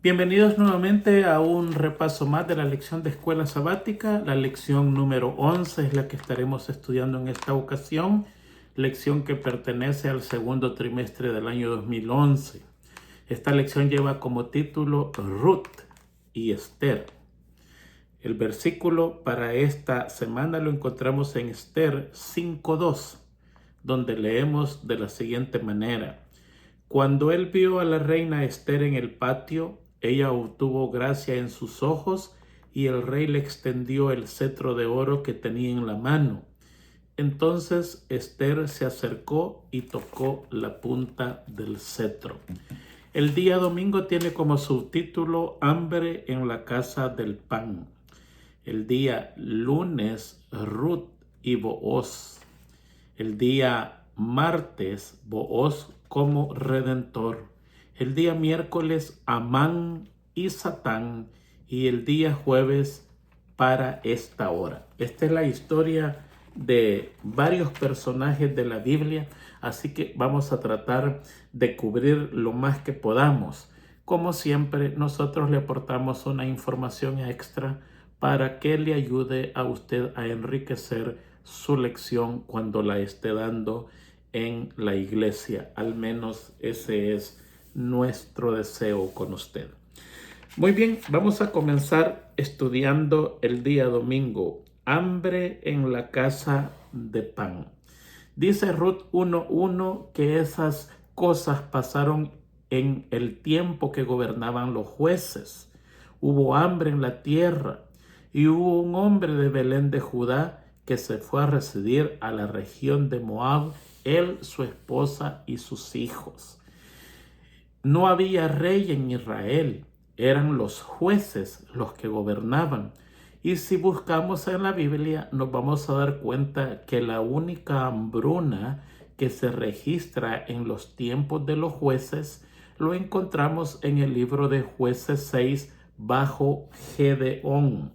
Bienvenidos nuevamente a un repaso más de la lección de escuela sabática. La lección número 11 es la que estaremos estudiando en esta ocasión, lección que pertenece al segundo trimestre del año 2011. Esta lección lleva como título Ruth y Esther. El versículo para esta semana lo encontramos en Esther 5:2, donde leemos de la siguiente manera. Cuando él vio a la reina Esther en el patio, ella obtuvo gracia en sus ojos y el rey le extendió el cetro de oro que tenía en la mano. Entonces Esther se acercó y tocó la punta del cetro. El día domingo tiene como subtítulo Hambre en la casa del pan. El día lunes, Ruth y Booz. El día martes, Booz como redentor. El día miércoles, Amán y Satán. Y el día jueves, para esta hora. Esta es la historia de varios personajes de la Biblia, así que vamos a tratar de cubrir lo más que podamos. Como siempre, nosotros le aportamos una información extra para que le ayude a usted a enriquecer su lección cuando la esté dando en la iglesia. Al menos ese es nuestro deseo con usted. Muy bien, vamos a comenzar estudiando el día domingo. Hambre en la casa de pan. Dice Ruth 1:1 que esas cosas pasaron en el tiempo que gobernaban los jueces. Hubo hambre en la tierra y hubo un hombre de Belén de Judá que se fue a residir a la región de Moab, él, su esposa y sus hijos. No había rey en Israel, eran los jueces los que gobernaban. Y si buscamos en la Biblia, nos vamos a dar cuenta que la única hambruna que se registra en los tiempos de los jueces lo encontramos en el libro de Jueces 6 bajo Gedeón.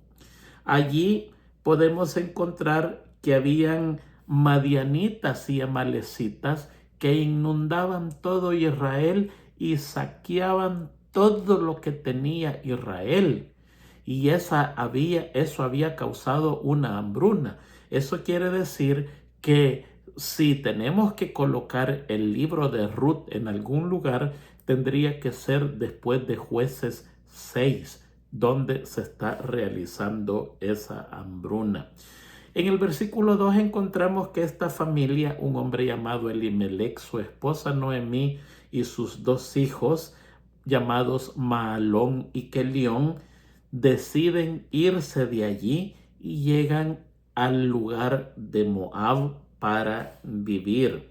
Allí podemos encontrar que habían madianitas y amalecitas que inundaban todo Israel y saqueaban todo lo que tenía Israel. Y eso había causado una hambruna. Eso quiere decir que si tenemos que colocar el libro de Ruth en algún lugar, tendría que ser después de Jueces 6, donde se está realizando esa hambruna. En el versículo 2 encontramos que esta familia, un hombre llamado Elimelech, su esposa Noemí y sus dos hijos, llamados Mahalón y Kelión, deciden irse de allí y llegan al lugar de Moab para vivir.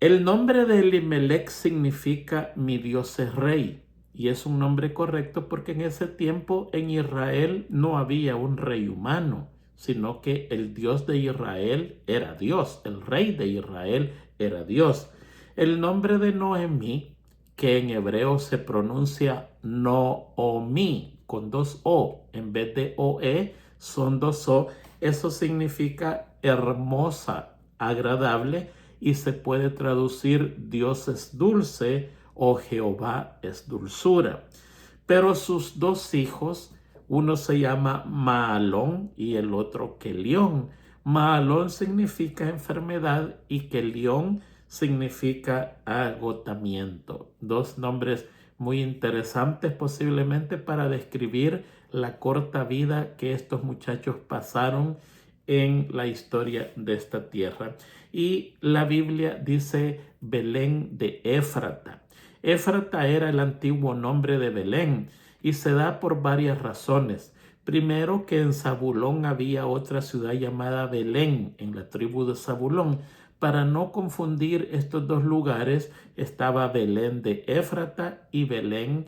El nombre de Elimelech significa mi Dios es rey, y es un nombre correcto porque en ese tiempo en Israel no había un rey humano, sino que el Dios de Israel era Dios, el rey de Israel era Dios. El nombre de Noemí, que en hebreo se pronuncia Noomi, con dos O, en vez de OE, son dos O. Eso significa hermosa, agradable, y se puede traducir Dios es dulce o Jehová es dulzura. Pero sus dos hijos, uno se llama Mahalón y el otro Kelión. Mahalón significa enfermedad y Kelión significa agotamiento. Dos nombres muy interesantes posiblemente para describir la corta vida que estos muchachos pasaron en la historia de esta tierra. Y la Biblia dice Belén de Éfrata. Éfrata era el antiguo nombre de Belén y se da por varias razones. Primero, que en Zabulón había otra ciudad llamada Belén, en la tribu de Zabulón. Para no confundir estos dos lugares, estaba Belén de Éfrata y Belén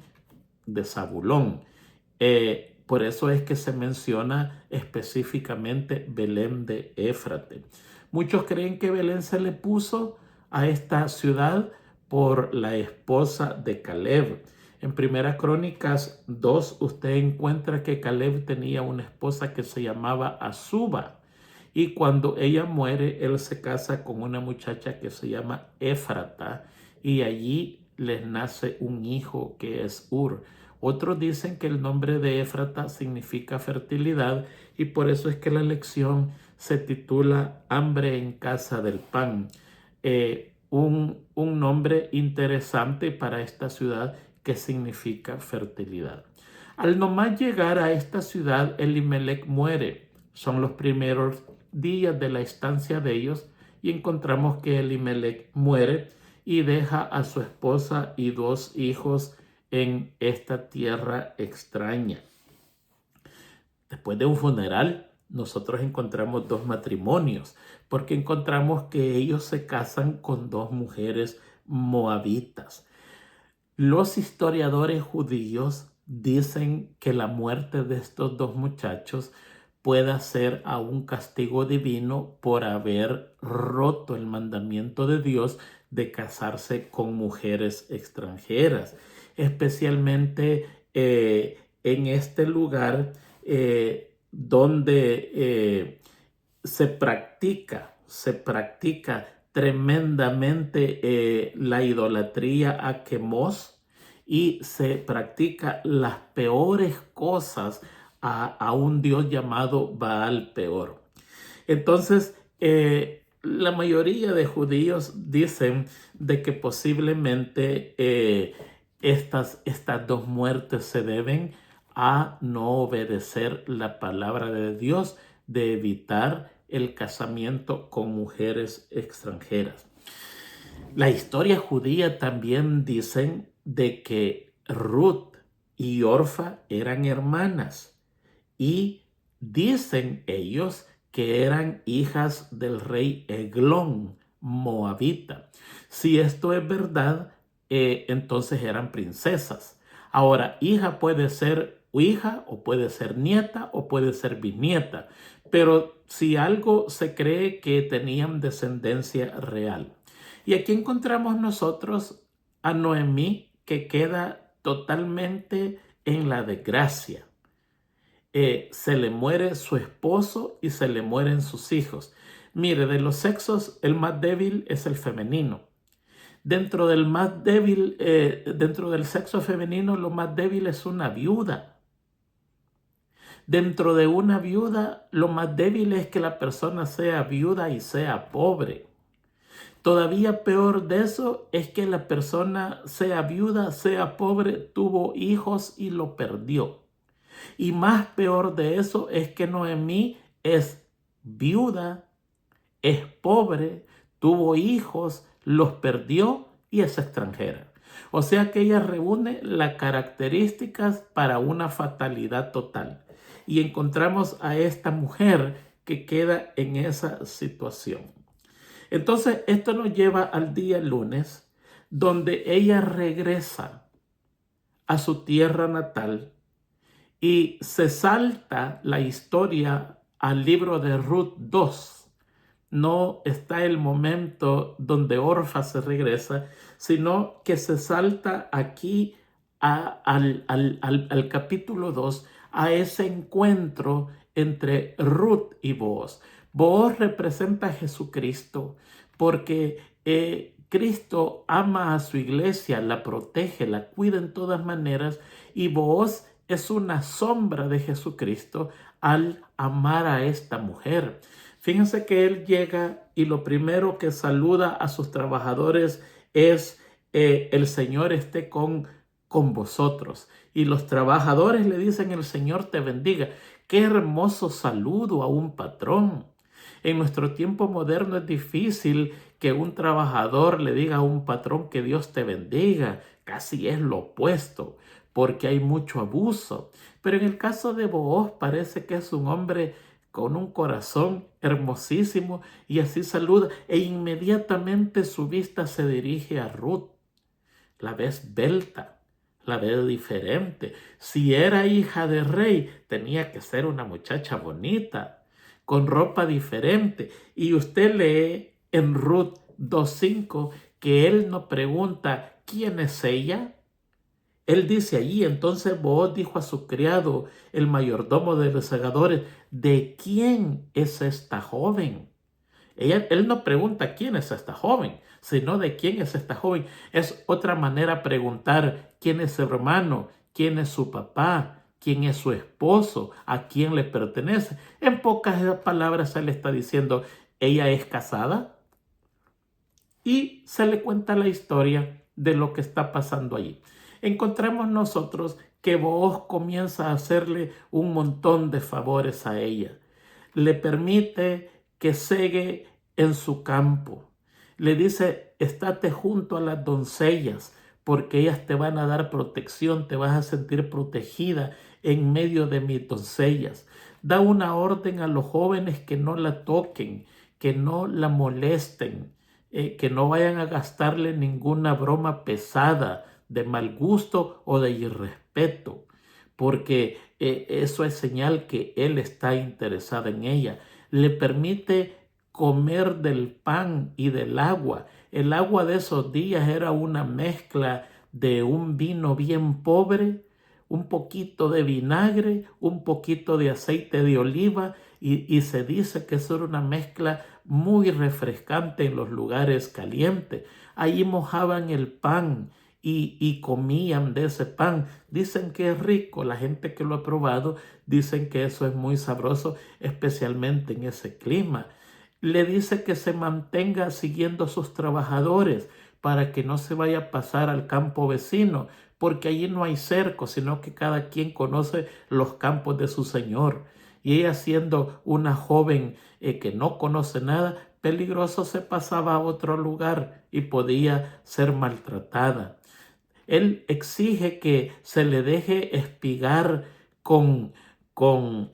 de Zabulón. Por eso es que se menciona específicamente Belén de Éfrate. Muchos creen que Belén se le puso a esta ciudad por la esposa de Caleb. En Primera Crónicas 2 usted encuentra que Caleb tenía una esposa que se llamaba Azuba, y cuando ella muere, él se casa con una muchacha que se llama Éfrata, y allí les nace un hijo que es Ur. Otros dicen que el nombre de Éfrata significa fertilidad y por eso es que la lección se titula Hambre en casa del pan. Un nombre interesante para esta ciudad que significa fertilidad. Al nomás llegar a esta ciudad, Elimelech muere. Son los primeros días de la estancia de ellos y encontramos que Elimelech muere y deja a su esposa y 2 hijos en esta tierra extraña. Después de un funeral, nosotros encontramos 2 matrimonios, porque encontramos que ellos se casan con 2 mujeres moabitas. Los historiadores judíos dicen que la muerte de estos 2 muchachos pueda ser a un castigo divino por haber roto el mandamiento de Dios de casarse con mujeres extranjeras, especialmente en este lugar donde se practica tremendamente la idolatría a Quemos y se practica las peores cosas a un dios llamado Baal Peor. Entonces, la mayoría de judíos dicen de que posiblemente estas 2 muertes se deben a no obedecer la palabra de Dios, de evitar el casamiento con mujeres extranjeras. La historia judía también dicen de que Ruth y Orfa eran hermanas y dicen ellos que eran hijas del rey Eglón, moabita. Si esto es verdad, entonces eran princesas. Ahora, hija puede ser hija o puede ser nieta o puede ser bisnieta, pero si algo se cree que tenían descendencia real. Y aquí encontramos nosotros a Noemí, que queda totalmente en la desgracia. Se le muere su esposo y se le mueren sus hijos. Mire, de los sexos, el más débil es el femenino. Dentro del más débil, dentro del sexo femenino, lo más débil es una viuda. Dentro de una viuda, lo más débil es que la persona sea viuda y sea pobre. Todavía peor de eso es que la persona sea viuda, sea pobre, tuvo hijos y lo perdió. Y más peor de eso es que Noemí es viuda, es pobre, tuvo hijos, los perdió y es extranjera. O sea que ella reúne las características para una fatalidad total. Y encontramos a esta mujer que queda en esa situación. Entonces, esto nos lleva al día lunes, donde ella regresa a su tierra natal y se salta la historia al libro de Ruth 2. No está el momento donde Orfa se regresa, sino que se salta aquí al capítulo 2, a ese encuentro entre Ruth y Booz. Booz representa a Jesucristo porque Cristo ama a su iglesia, la protege, la cuida en todas maneras, y Booz es una sombra de Jesucristo al amar a esta mujer. Fíjense que él llega y lo primero que saluda a sus trabajadores es el Señor esté con vosotros. Y los trabajadores le dicen el Señor te bendiga. Qué hermoso saludo a un patrón. En nuestro tiempo moderno es difícil que un trabajador le diga a un patrón que Dios te bendiga. Casi es lo opuesto, porque hay mucho abuso. Pero en el caso de Booz parece que es un hombre con un corazón hermosísimo y así saluda e inmediatamente su vista se dirige a Ruth. La ve esbelta, la ve diferente. Si era hija de rey, tenía que ser una muchacha bonita, con ropa diferente. Y usted lee en Ruth 2:5 que él no pregunta ¿quién es ella? Él dice allí, entonces Booz dijo a su criado, el mayordomo de los segadores, ¿de quién es esta joven? Él no pregunta quién es esta joven, sino de quién es esta joven. Es otra manera de preguntar quién es su hermano, quién es su papá, quién es su esposo, a quién le pertenece. En pocas palabras, él está diciendo, ella es casada, y se le cuenta la historia de lo que está pasando allí. Encontramos nosotros que Booz comienza a hacerle un montón de favores a ella. Le permite que segue en su campo. Le dice, estate junto a las doncellas, porque ellas te van a dar protección, te vas a sentir protegida en medio de mis doncellas. Da una orden a los jóvenes que no la toquen, que no la molesten, que no vayan a gastarle ninguna broma pesada, de mal gusto o de irrespeto, porque eso es señal que él está interesado en ella. Le permite comer del pan y del agua. El agua de esos días era una mezcla de un vino bien pobre, un poquito de vinagre, un poquito de aceite de oliva, y se dice que eso era una mezcla muy refrescante en los lugares calientes. Allí mojaban el pan y comían de ese pan. Dicen que es rico, la gente que lo ha probado dicen que eso es muy sabroso, especialmente en ese clima. Le dice que se mantenga siguiendo a sus trabajadores para que no se vaya a pasar al campo vecino, porque allí no hay cerco, sino que cada quien conoce los campos de su señor. Y ella, siendo una joven que no conoce nada, peligroso, se pasaba a otro lugar y podía ser maltratada. Él exige que se le deje espigar con, con,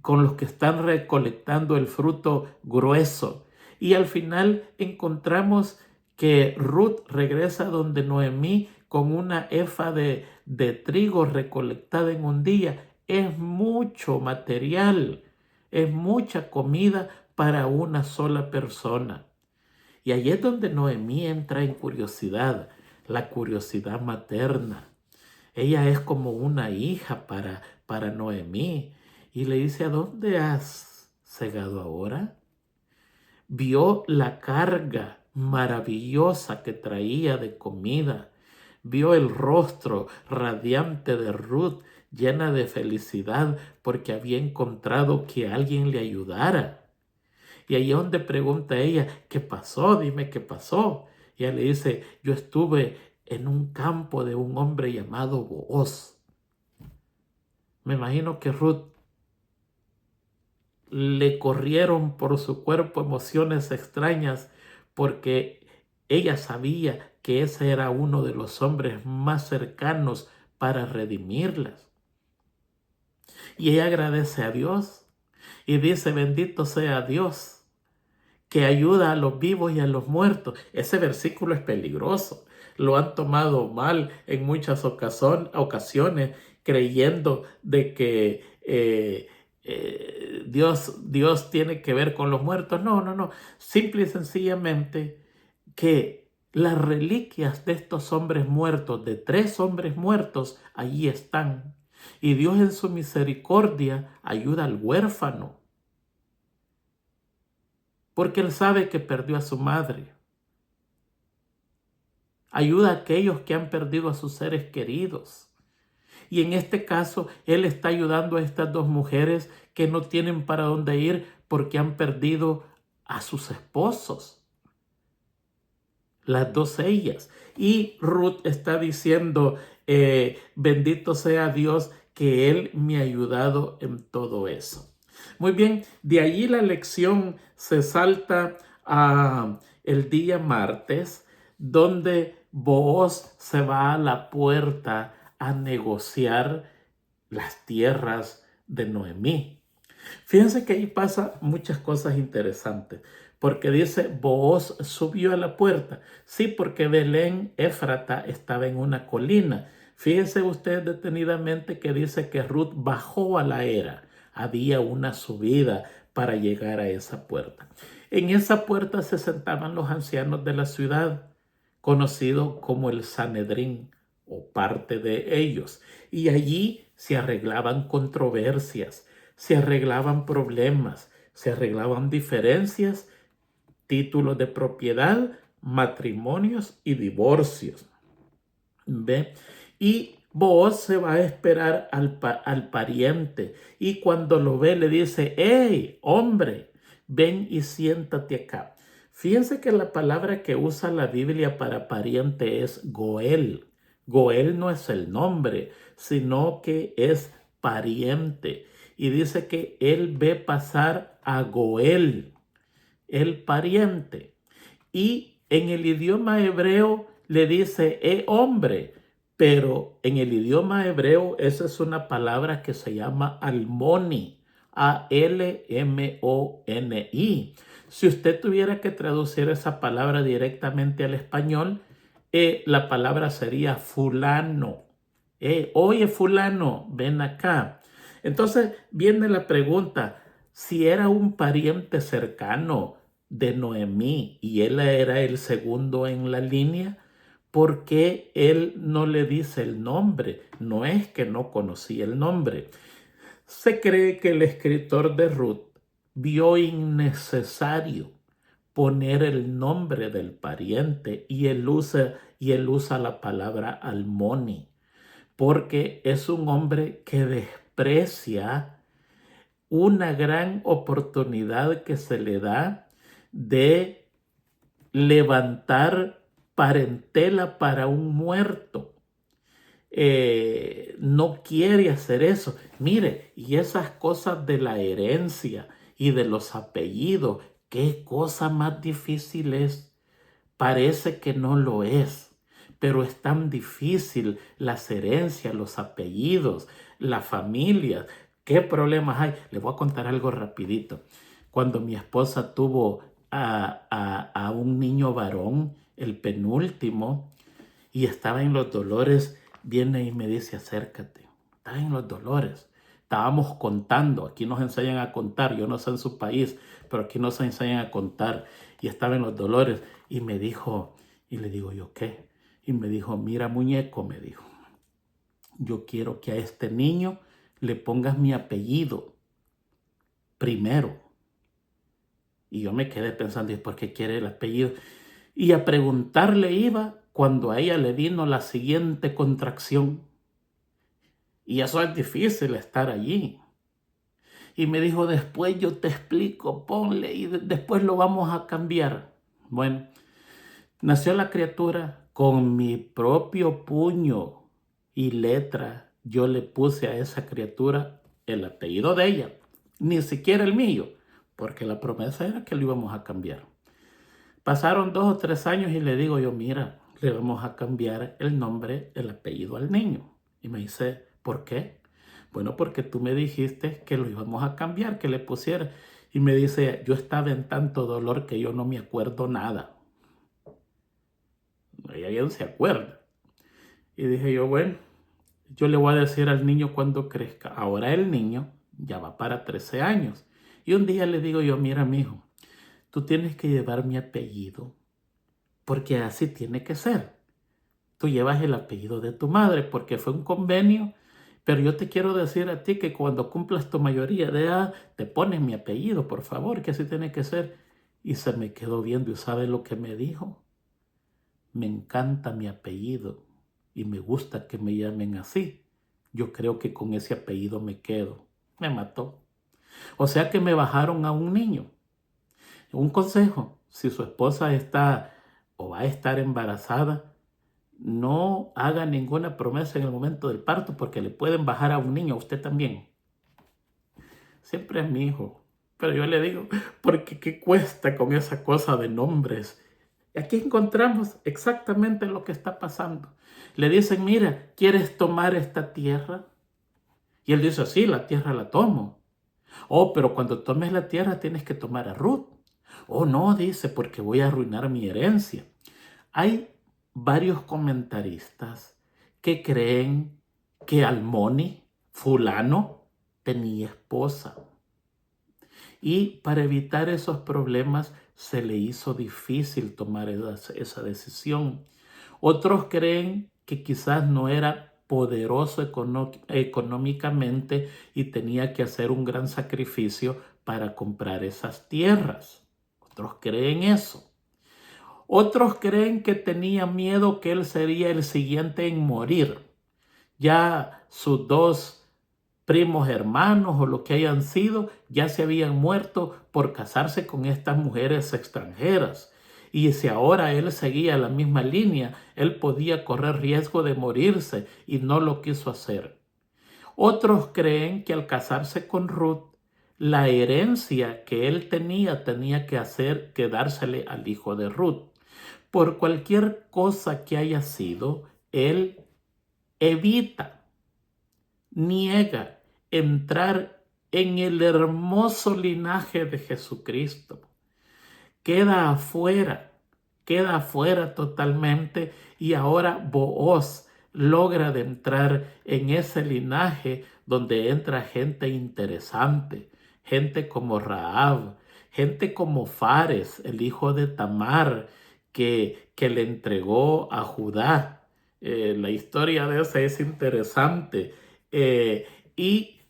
con los que están recolectando el fruto grueso. Y al final encontramos que Ruth regresa donde Noemí con una efa de trigo recolectada en un día. Es mucho material, es mucha comida para una sola persona. Y allí es donde Noemí entra en curiosidad, la curiosidad materna. Ella es como una hija para Noemí, y le dice, ¿a dónde has segado ahora? Vio la carga maravillosa que traía de comida, vio el rostro radiante de Ruth, llena de felicidad porque había encontrado que alguien le ayudara. Y ahí es donde pregunta ella, ¿qué pasó? Dime qué pasó. Y ella le dice, yo estuve en un campo de un hombre llamado Booz. Me imagino que Ruth le corrieron por su cuerpo emociones extrañas, porque ella sabía que ese era uno de los hombres más cercanos para redimirlas. Y ella agradece a Dios y dice, bendito sea Dios, que ayuda a los vivos y a los muertos. Ese versículo es peligroso. Lo han tomado mal en muchas ocasiones, creyendo de que Dios tiene que ver con los muertos. No, no, no. Simple y sencillamente que las reliquias de estos hombres muertos, de 3 hombres muertos, allí están. Y Dios en su misericordia ayuda al huérfano, porque él sabe que perdió a su madre. Ayuda a aquellos que han perdido a sus seres queridos. Y en este caso, él está ayudando a estas 2 mujeres que no tienen para dónde ir porque han perdido a sus esposos. Las 2 ellas. Y Ruth está diciendo, bendito sea Dios que Él me ha ayudado en todo eso. Muy bien, de allí la lección se salta a el día martes, donde Booz se va a la puerta a negociar las tierras de Noemí. Fíjense que ahí pasa muchas cosas interesantes, porque dice, Booz subió a la puerta. Sí, porque Belén Éfrata estaba en una colina. Fíjense ustedes detenidamente que dice que Ruth bajó a la era. Había una subida para llegar a esa puerta. En esa puerta se sentaban los ancianos de la ciudad, conocido como el Sanedrín, o parte de ellos. Y allí se arreglaban controversias, se arreglaban problemas, se arreglaban diferencias títulos de propiedad, matrimonios y divorcios. ¿Ve? Y Booz se va a esperar al pariente y cuando lo ve le dice, hey, hombre, ven y siéntate acá. Fíjense que la palabra que usa la Biblia para pariente es Goel. Goel no es el nombre, sino que es pariente. Y dice que él ve pasar a Goel, el pariente. Y en el idioma hebreo le dice, hombre, pero en el idioma hebreo esa es una palabra que se llama almoni, A-L-M-O-N-I. Si usted tuviera que traducir esa palabra directamente al español, la palabra sería fulano. Oye, fulano, ven acá. Entonces viene la pregunta, si era un pariente cercano de Noemí y él era el segundo en la línea, ¿por qué él no le dice el nombre? No es que no conocía el nombre. Se cree que el escritor de Ruth vio innecesario poner el nombre del pariente y él usa la palabra almoni, porque es un hombre que desprecia una gran oportunidad que se le da de levantar parentela para un muerto. No quiere hacer eso. Mire, y esas cosas de la herencia y de los apellidos, qué cosa más difícil es. Parece que no lo es, pero es tan difícil las herencias, los apellidos, la familia. ¿Qué problemas hay? Les voy a contar algo rapidito. Cuando mi esposa tuvo a un niño varón, el penúltimo, y estaba en los dolores, viene y me dice, acércate. Estaba en los dolores. Estábamos contando. Aquí nos enseñan a contar. Yo no sé en su país, pero aquí nos enseñan a contar. Y estaba en los dolores. Y me dijo, y le digo yo, ¿qué? Y me dijo, mira muñeco, me dijo, yo quiero que a este niño le pongas mi apellido primero. Y yo me quedé pensando, ¿y por qué quiere el apellido? Y a preguntarle iba cuando a ella le vino la siguiente contracción. Y eso es difícil estar allí. Y me dijo, después yo te explico, ponle y después lo vamos a cambiar. Bueno, nació la criatura con mi propio puño y letra. Yo le puse a esa criatura el apellido de ella, ni siquiera el mío, porque la promesa era que lo íbamos a cambiar. Pasaron 2 o 3 años y le digo yo, mira, le vamos a cambiar el nombre, el apellido al niño. Y me dice, ¿por qué? Bueno, porque tú me dijiste que lo íbamos a cambiar, que le pusiera. Y me dice, yo estaba en tanto dolor que yo no me acuerdo nada. Ella bien se acuerda. Y dije yo, bueno, yo le voy a decir al niño cuando crezca. Ahora el niño ya va para 13 años. Y un día le digo yo, mira, mijo, tú tienes que llevar mi apellido, porque así tiene que ser. Tú llevas el apellido de tu madre porque fue un convenio, pero yo te quiero decir a ti que cuando cumplas tu mayoría de edad, te pones mi apellido, por favor, que así tiene que ser. Y se me quedó viendo y ¿sabe lo que me dijo? Me encanta mi apellido y me gusta que me llamen así. Yo creo que con ese apellido me quedo. Me mató. O sea que me bajaron a un niño. Un consejo, si su esposa está o va a estar embarazada, no haga ninguna promesa en el momento del parto porque le pueden bajar a un niño, a usted también. Siempre es mi hijo, pero yo le digo, porque ¿qué cuesta con esa cosa de nombres? Y aquí encontramos exactamente lo que está pasando. Le dicen, mira, ¿quieres tomar esta tierra? Y él dice, sí, la tierra la tomo. Oh, pero cuando tomes la tierra tienes que tomar a Ruth. Oh, no, dice, porque voy a arruinar mi herencia. Hay varios comentaristas que creen que Almoni, fulano, tenía esposa. Y para evitar esos problemas se le hizo difícil tomar esa decisión. Otros creen que quizás no era poderoso económicamente y tenía que hacer un gran sacrificio para comprar esas tierras. Otros creen eso. Otros creen que tenía miedo que él sería el siguiente en morir. Ya sus dos primos hermanos o lo que hayan sido, ya se habían muerto por casarse con estas mujeres extranjeras. Y si ahora él seguía la misma línea, él podía correr riesgo de morirse y no lo quiso hacer. Otros creen que al casarse con Ruth, la herencia que él tenía que dársele al hijo de Ruth. Por cualquier cosa que haya sido, él evita, niega entrar en el hermoso linaje de Jesucristo. Queda afuera totalmente, y ahora Booz logra de entrar en ese linaje donde entra gente interesante, gente como Rahab, gente como Fares, el hijo de Tamar, que le entregó a Judá. La historia de ese es interesante. Y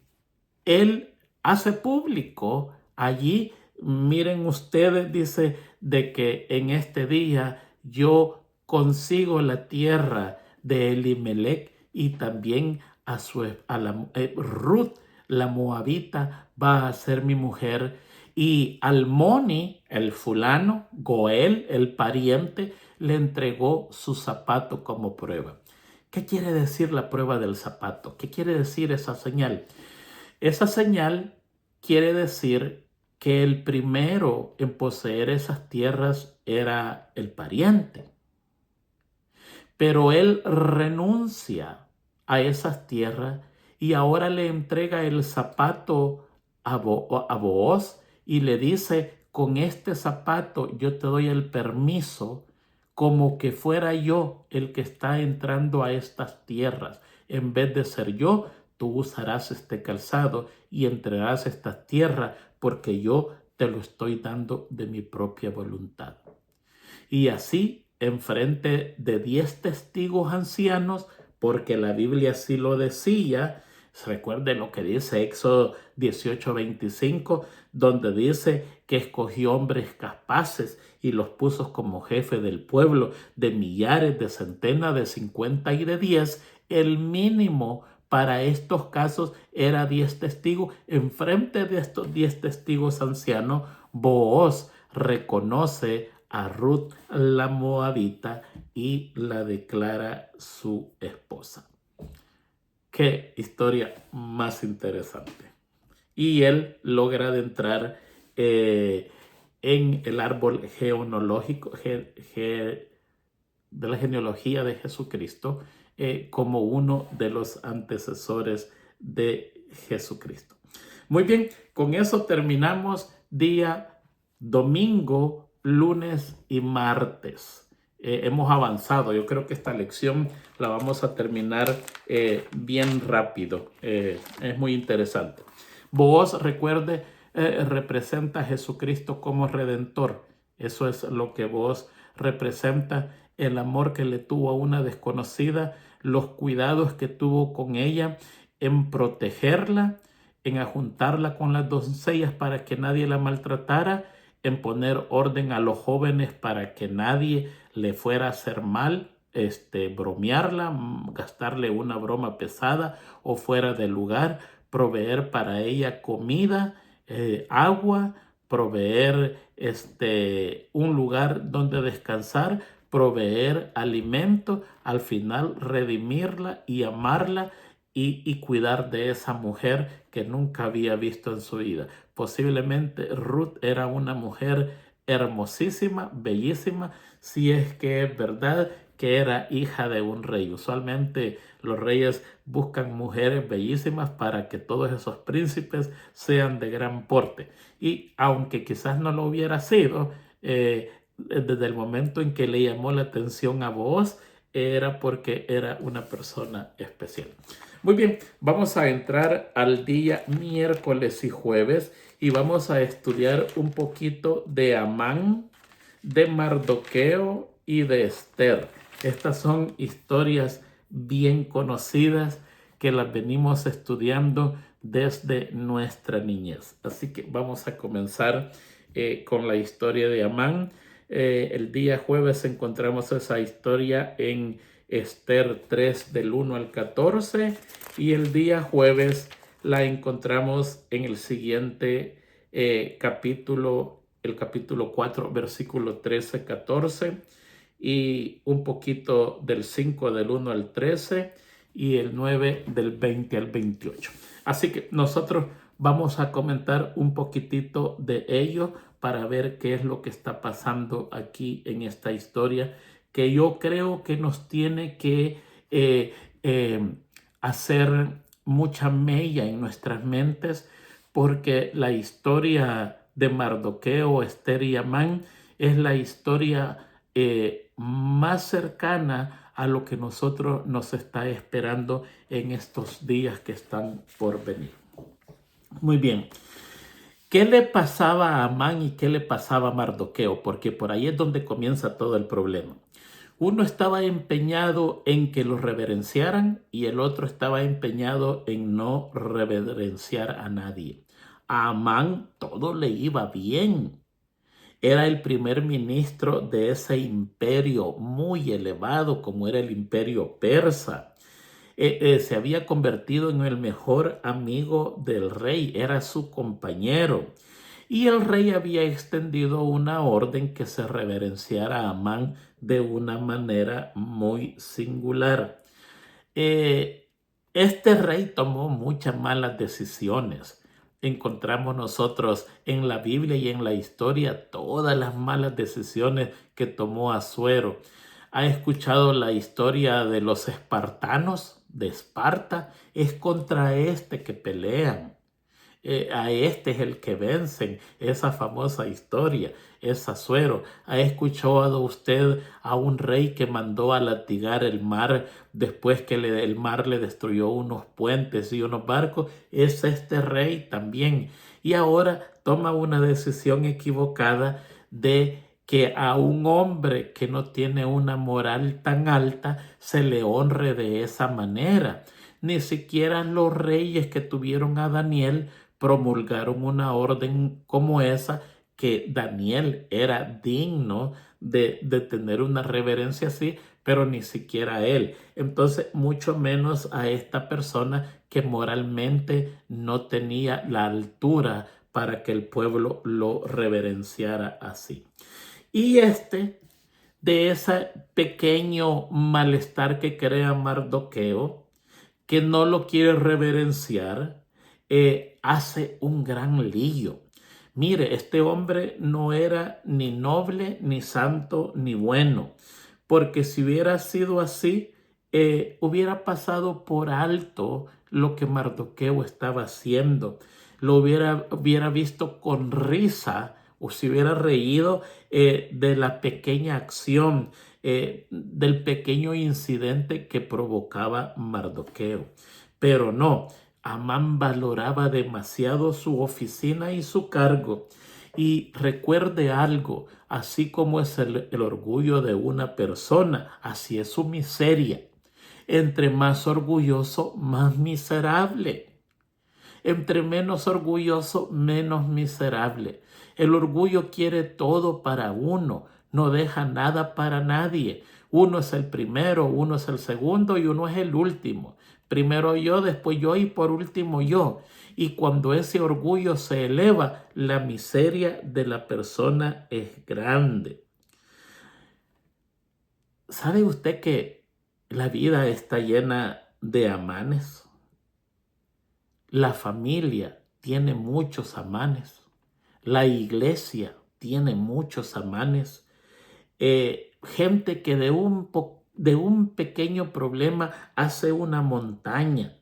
él hace público allí, miren ustedes, dice, de que en este día yo consigo la tierra de Elimelech, y también Ruth, la moabita, va a ser mi mujer. Y Almoni, el fulano, Goel, el pariente, le entregó su zapato como prueba. ¿Qué quiere decir la prueba del zapato? ¿Qué quiere decir esa señal? Esa señal quiere decir que el primero en poseer esas tierras era el pariente. Pero él renuncia a esas tierras y ahora le entrega el zapato a Booz y le dice: con este zapato yo te doy el permiso, como que fuera yo el que está entrando a estas tierras. En vez de ser yo, tú usarás este calzado y entrarás a estas tierras, porque yo te lo estoy dando de mi propia voluntad. Y así, enfrente de 10 testigos ancianos, porque la Biblia así lo decía. Recuerden lo que dice Éxodo 18:25, donde dice que escogió hombres capaces y los puso como jefe del pueblo, de millares, de centenas, de 50 y de 10. El mínimo para estos casos era 10 testigos. Enfrente de estos 10 testigos ancianos, Booz reconoce a Ruth la moabita y la declara su esposa. Qué historia más interesante. Y él logra adentrar en el árbol genealógico de la genealogía de Jesucristo, como uno de los antecesores de Jesucristo. Muy bien, con eso terminamos día domingo, lunes y martes. Hemos avanzado. Yo creo que esta lección la vamos a terminar bien rápido. Es muy interesante. Booz, recuerde, representa a Jesucristo como redentor. Eso es lo que Booz representa: el amor que le tuvo a una desconocida, los cuidados que tuvo con ella en protegerla, en ajuntarla con las doncellas para que nadie la maltratara, en poner orden a los jóvenes para que nadie le fuera a hacer mal, bromearla, gastarle una broma pesada o fuera de lugar, proveer para ella comida, agua, proveer un lugar donde descansar, proveer alimento, al final redimirla y amarla y cuidar de esa mujer que nunca había visto en su vida. Posiblemente Ruth era una mujer hermosísima, bellísima, si es que es verdad que era hija de un rey. Usualmente los reyes buscan mujeres bellísimas para que todos esos príncipes sean de gran porte. Y aunque quizás no lo hubiera sido, desde el momento en que le llamó la atención a Booz, era porque era una persona especial. Muy bien, vamos a entrar al día miércoles y jueves y vamos a estudiar un poquito de Amán, de Mardoqueo y de Esther. Estas son historias bien conocidas que las venimos estudiando desde nuestra niñez. Así que vamos a comenzar con la historia de Amán. El día jueves encontramos esa historia en Esther 3 del 1 al 14 y el día jueves la encontramos en el siguiente capítulo, el capítulo 4, versículo 13-14 y un poquito del 5 del 1 al 13 y el 9 del 20 al 28. Así que nosotros vamos a comentar un poquitito de ello para ver qué es lo que está pasando aquí en esta historia, que yo creo que nos tiene que hacer mucha mella en nuestras mentes, porque la historia de Mardoqueo, Esther y Amán es la historia más cercana a lo que nosotros nos está esperando en estos días que están por venir. Muy bien. ¿Qué le pasaba a Amán y qué le pasaba a Mardoqueo? Porque por ahí es donde comienza todo el problema. Uno estaba empeñado en que lo reverenciaran y el otro estaba empeñado en no reverenciar a nadie. A Amán todo le iba bien. Era el primer ministro de ese imperio muy elevado como era el imperio persa. Se había convertido en el mejor amigo del rey, era su compañero. Y el rey había extendido una orden que se reverenciara a Amán de una manera muy singular. Este rey tomó muchas malas decisiones. Encontramos nosotros en la Biblia y en la historia todas las malas decisiones que tomó Asuero. ¿Ha escuchado la historia de los espartanos de Esparta? Es contra este que pelean. A este es el que vencen. Esa famosa historia es Asuero. ¿Ha escuchado usted a un rey que mandó a latigar el mar después que el mar le destruyó unos puentes y unos barcos? Es este rey también. Y ahora toma una decisión equivocada de que a un hombre que no tiene una moral tan alta se le honre de esa manera. Ni siquiera los reyes que tuvieron a Daniel promulgaron una orden como esa, que Daniel era digno de tener una reverencia así, pero ni siquiera él. Entonces, mucho menos a esta persona que moralmente no tenía la altura para que el pueblo lo reverenciara así. Y de ese pequeño malestar que crea Mardoqueo, que no lo quiere reverenciar, hace un gran lío. Mire, este hombre no era ni noble, ni santo, ni bueno, porque si hubiera sido así, hubiera pasado por alto lo que Mardoqueo estaba haciendo. Lo hubiera visto con risa o se hubiera reído de la pequeña acción, del pequeño incidente que provocaba Mardoqueo. Pero no, Amán valoraba demasiado su oficina y su cargo. Y recuerde algo, así como es el orgullo de una persona, así es su miseria. Entre más orgulloso, más miserable. Entre menos orgulloso, menos miserable. El orgullo quiere todo para uno, no deja nada para nadie. Uno es el primero, uno es el segundo y uno es el último. Primero yo, después yo y por último yo. Y cuando ese orgullo se eleva, la miseria de la persona es grande. ¿Sabe usted que la vida está llena de amanes? La familia tiene muchos amanes. La iglesia tiene muchos amanes. Gente que de un pequeño problema hace una montaña.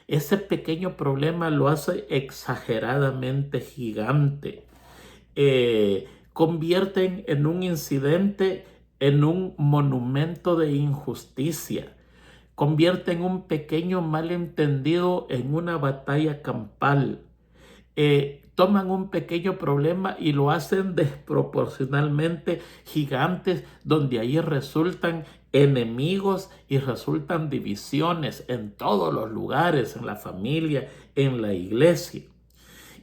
Ese pequeño problema lo hace exageradamente gigante. Convierten en un incidente en un monumento de injusticia. Convierten un pequeño malentendido en una batalla campal. Toman un pequeño problema y lo hacen desproporcionalmente gigantes, donde ahí resultan enemigos y resultan divisiones en todos los lugares, en la familia, en la iglesia.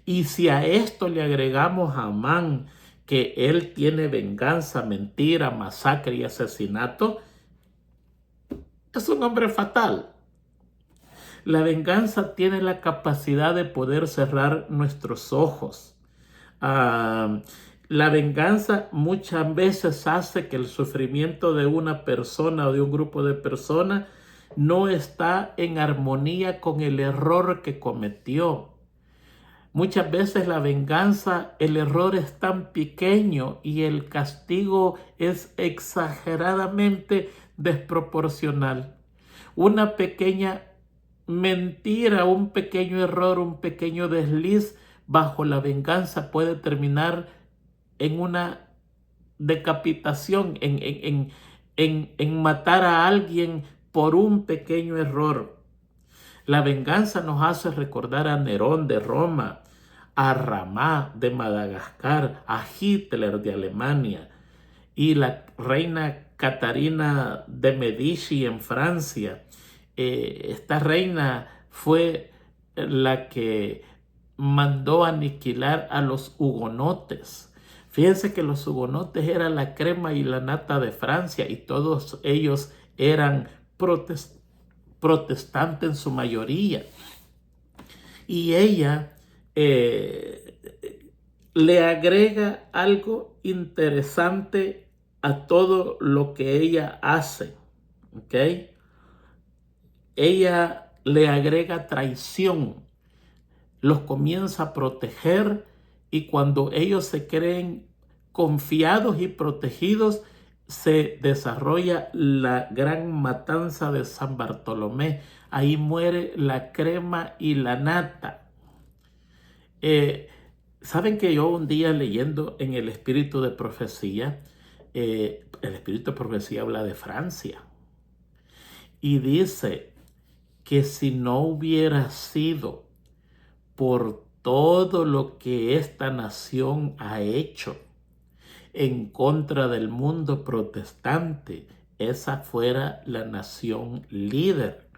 Y si a esto le agregamos a Amán, que él tiene venganza, mentira, masacre y asesinato, es un hombre fatal. La venganza tiene la capacidad de poder cerrar nuestros ojos. La venganza muchas veces hace que el sufrimiento de una persona o de un grupo de personas no está en armonía con el error que cometió. Muchas veces la venganza, el error es tan pequeño y el castigo es exageradamente desproporcional. Una pequeña mentira, un pequeño error, un pequeño desliz bajo la venganza puede terminar en una decapitación, en matar a alguien por un pequeño error. La venganza nos hace recordar a Nerón de Roma, a Ramá de Madagascar, a Hitler de Alemania y la reina Catarina de Medici en Francia. Esta reina fue la que mandó aniquilar a los hugonotes. Fíjense que los hugonotes eran la crema y la nata de Francia y todos ellos eran protestantes en su mayoría. Y ella le agrega algo interesante a todo lo que ella hace, ¿ok? Ella le agrega traición, los comienza a proteger y cuando ellos se creen confiados y protegidos, se desarrolla la gran matanza de San Bartolomé. Ahí muere la crema y la nata. Saben que yo un día leyendo en el Espíritu de Profecía, el Espíritu de Profecía habla de Francia y dice que si no hubiera sido por todo lo que esta nación ha hecho en contra del mundo protestante, esa fuera la nación líder,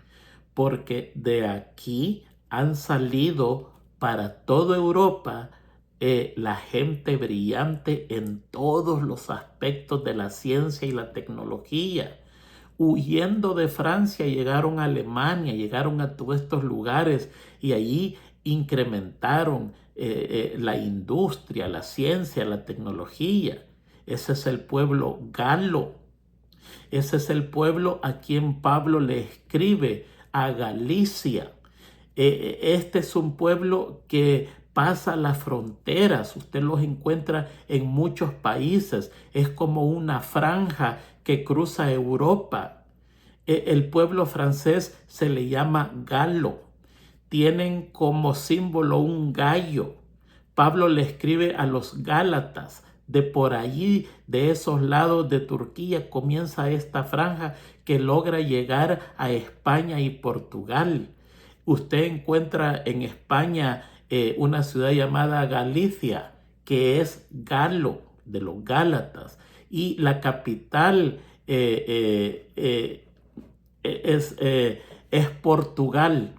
porque de aquí han salido para toda Europa la gente brillante en todos los aspectos de la ciencia y la tecnología. Huyendo de Francia llegaron a Alemania, llegaron a todos estos lugares y allí incrementaron la industria, la ciencia, la tecnología. Ese es el pueblo galo. Ese es el pueblo a quien Pablo le escribe, a Galicia. Este es un pueblo que pasa las fronteras. Usted los encuentra en muchos países. Es como una franja que cruza Europa. El pueblo francés se le llama galo. Tienen como símbolo un gallo. Pablo le escribe a los Gálatas. De por allí, de esos lados de Turquía, comienza esta franja que logra llegar a España y Portugal. Usted encuentra en España una ciudad llamada Galicia, que es galo, de los Gálatas. Y la capital es Portugal.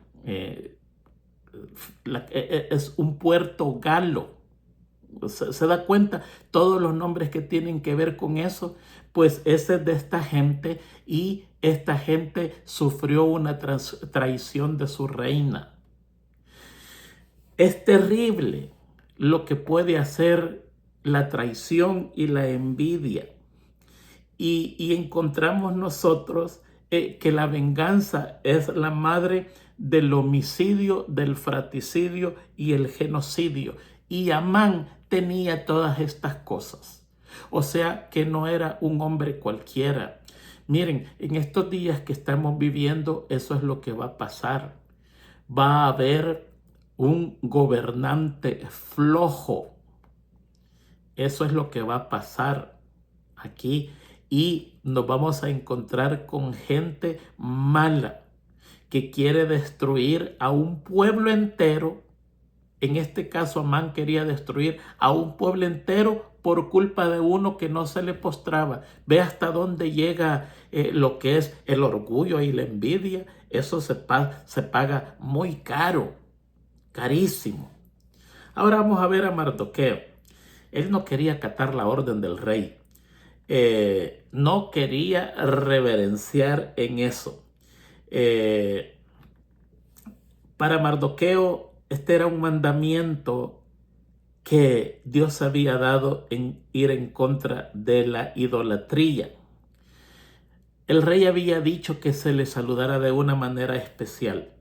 Es un puerto galo. ¿Se da cuenta? Todos los nombres que tienen que ver con eso, pues ese es de esta gente y esta gente sufrió una traición de su reina. Es terrible lo que puede hacer la traición y la envidia. Y encontramos nosotros que la venganza es la madre del homicidio, del fratricidio y el genocidio. Y Amán tenía todas estas cosas. O sea que no era un hombre cualquiera. Miren, en estos días que estamos viviendo, eso es lo que va a pasar. Va a haber un gobernante flojo. Eso es lo que va a pasar aquí. Y nos vamos a encontrar con gente mala que quiere destruir a un pueblo entero. En este caso, Amán quería destruir a un pueblo entero por culpa de uno que no se le postraba. Ve hasta dónde llega lo que es el orgullo y la envidia. Eso se paga muy caro, carísimo. Ahora vamos a ver a Mardoqueo. Él no quería acatar la orden del rey. No quería reverenciar en eso. Para Mardoqueo, este era un mandamiento que Dios había dado en ir en contra de la idolatría. El rey había dicho que se le saludara de una manera especial.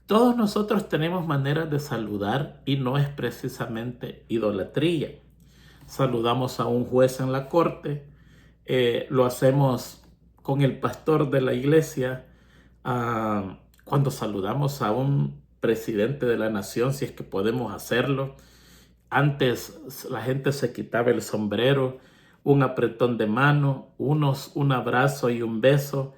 Todos nosotros tenemos maneras de saludar y no es precisamente idolatría. Saludamos a un juez en la corte, lo hacemos con el pastor de la iglesia, cuando saludamos a un presidente de la nación, si es que podemos hacerlo. Antes la gente se quitaba el sombrero, un apretón de mano, un abrazo y un beso.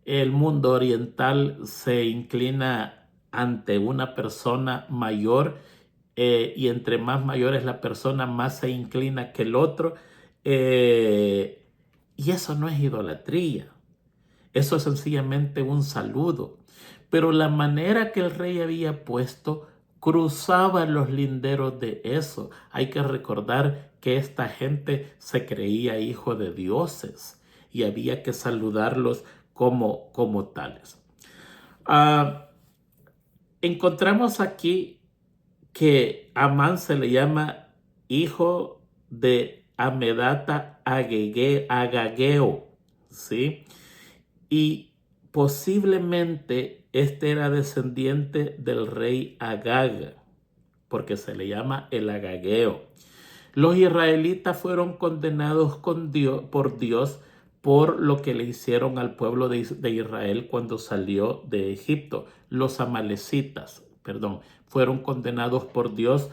El mundo oriental se inclina ante una persona mayor, y entre más mayor es la persona, más se inclina que el otro. Y eso no es idolatría. Eso es sencillamente un saludo. Pero la manera que el rey había puesto cruzaba los linderos de eso. Hay que recordar que esta gente se creía hijo de dioses y había que saludarlos como tales. Encontramos aquí que Amán se le llama hijo de Amedata Agageo, ¿sí? Y posiblemente este era descendiente del rey Agag, porque se le llama el Agageo. Los israelitas fueron condenados por Dios por lo que le hicieron al pueblo de Israel cuando salió de Egipto. Los amalecitas, fueron condenados por Dios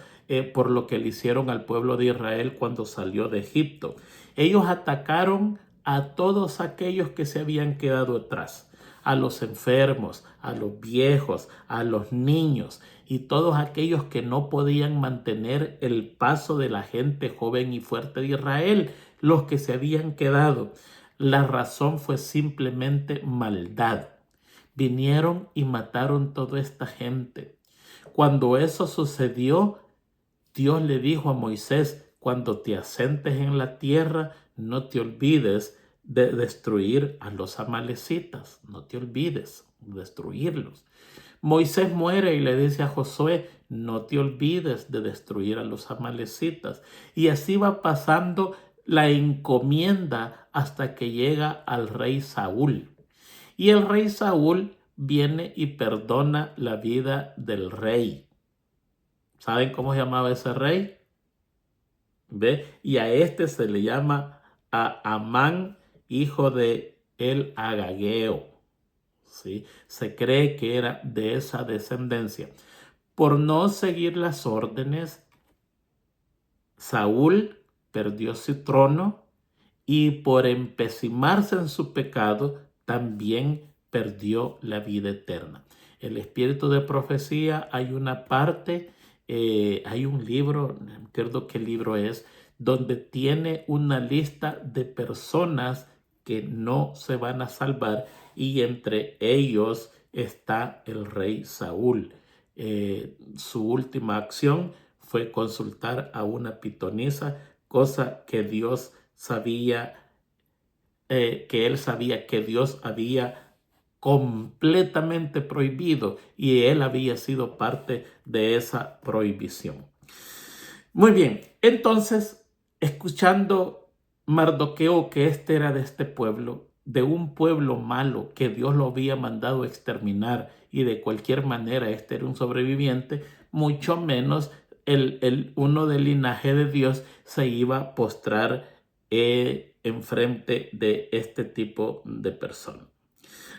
por lo que le hicieron al pueblo de Israel cuando salió de Egipto. Ellos atacaron a todos aquellos que se habían quedado atrás, a los enfermos, a los viejos, a los niños y todos aquellos que no podían mantener el paso de la gente joven y fuerte de Israel, los que se habían quedado. La razón fue simplemente maldad. Vinieron y mataron toda esta gente. Cuando eso sucedió, Dios le dijo a Moisés: cuando te asentes en la tierra, no te olvides de destruir a los amalecitas. No te olvides de destruirlos. Moisés muere y le dice a Josué: no te olvides de destruir a los amalecitas. Y así va pasando la encomienda hasta que llega al rey Saúl. Y el rey Saúl viene y perdona la vida del rey. ¿Saben cómo se llamaba ese rey? ¿Ve? Y a este se le llama a Amán, hijo de el Agageo. ¿Sí? Se cree que era de esa descendencia. Por no seguir las órdenes, Saúl perdió su trono y por empecimarse en su pecado, también perdió la vida eterna. El espíritu de profecía, hay una parte, hay un libro, no recuerdo qué libro es, donde tiene una lista de personas que no se van a salvar y entre ellos está el rey Saúl. Su última acción fue consultar a una pitonisa, cosa que Dios sabía, que él sabía que Dios había completamente prohibido y él había sido parte de esa prohibición. Muy bien, entonces, escuchando Mardoqueo que este era de este pueblo, de un pueblo malo que Dios lo había mandado a exterminar y de cualquier manera este era un sobreviviente, mucho menos uno del linaje de Dios se iba a postrar enfrente de este tipo de persona.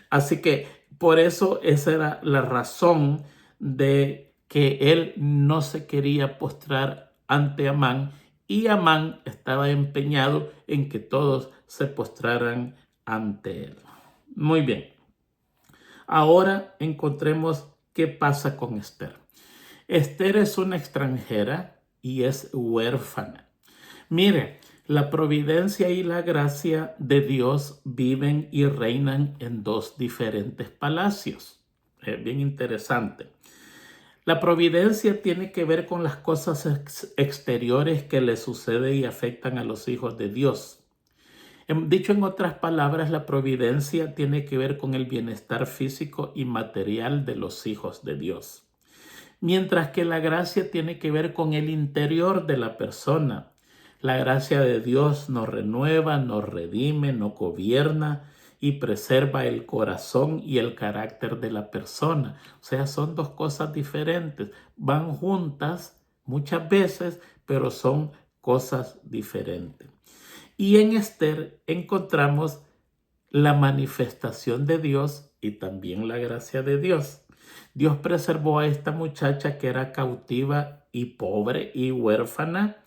Así que por eso esa era la razón de que él no se quería postrar ante Amán y Amán estaba empeñado en que todos se postraran ante él. Muy bien. Ahora encontremos qué pasa con Esther. Esther es una extranjera y es huérfana. Mire, la providencia y la gracia de Dios viven y reinan en dos diferentes palacios. Es bien interesante. La providencia tiene que ver con las cosas exteriores que le suceden y afectan a los hijos de Dios. Dicho en otras palabras, la providencia tiene que ver con el bienestar físico y material de los hijos de Dios. Mientras que la gracia tiene que ver con el interior de la persona. La gracia de Dios nos renueva, nos redime, nos gobierna y preserva el corazón y el carácter de la persona. O sea, son dos cosas diferentes. Van juntas muchas veces, pero son cosas diferentes. Y en Esther encontramos la manifestación de Dios y también la gracia de Dios. Dios preservó a esta muchacha que era cautiva y pobre y huérfana,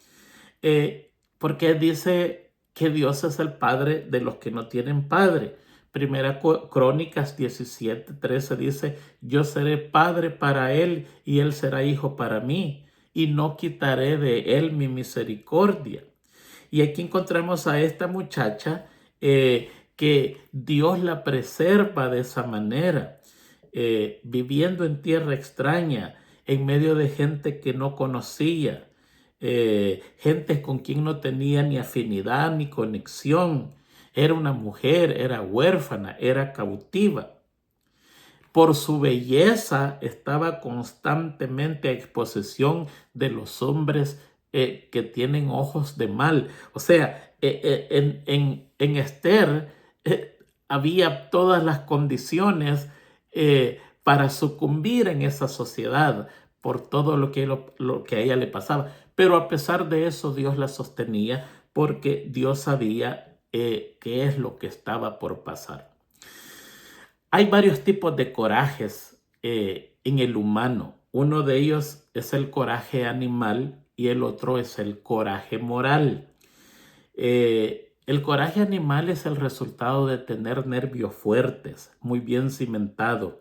porque dice que Dios es el padre de los que no tienen padre. Primera Crónicas 17:13 dice: yo seré padre para él y él será hijo para mí, y no quitaré de él mi misericordia. Y aquí encontramos a esta muchacha que Dios la preserva de esa manera, viviendo en tierra extraña, en medio de gente que no conocía, gente con quien no tenía ni afinidad ni conexión. Era una mujer, era huérfana, era cautiva. Por su belleza estaba constantemente a exposición de los hombres que tienen ojos de mal. O sea, en Esther había todas las condiciones para sucumbir en esa sociedad por todo lo que a ella le pasaba. Pero a pesar de eso, Dios la sostenía porque Dios sabía qué es lo que estaba por pasar. Hay varios tipos de corajes en el humano. Uno de ellos es el coraje animal y el otro es el coraje moral. El coraje animal es el resultado de tener nervios fuertes, muy bien cimentados.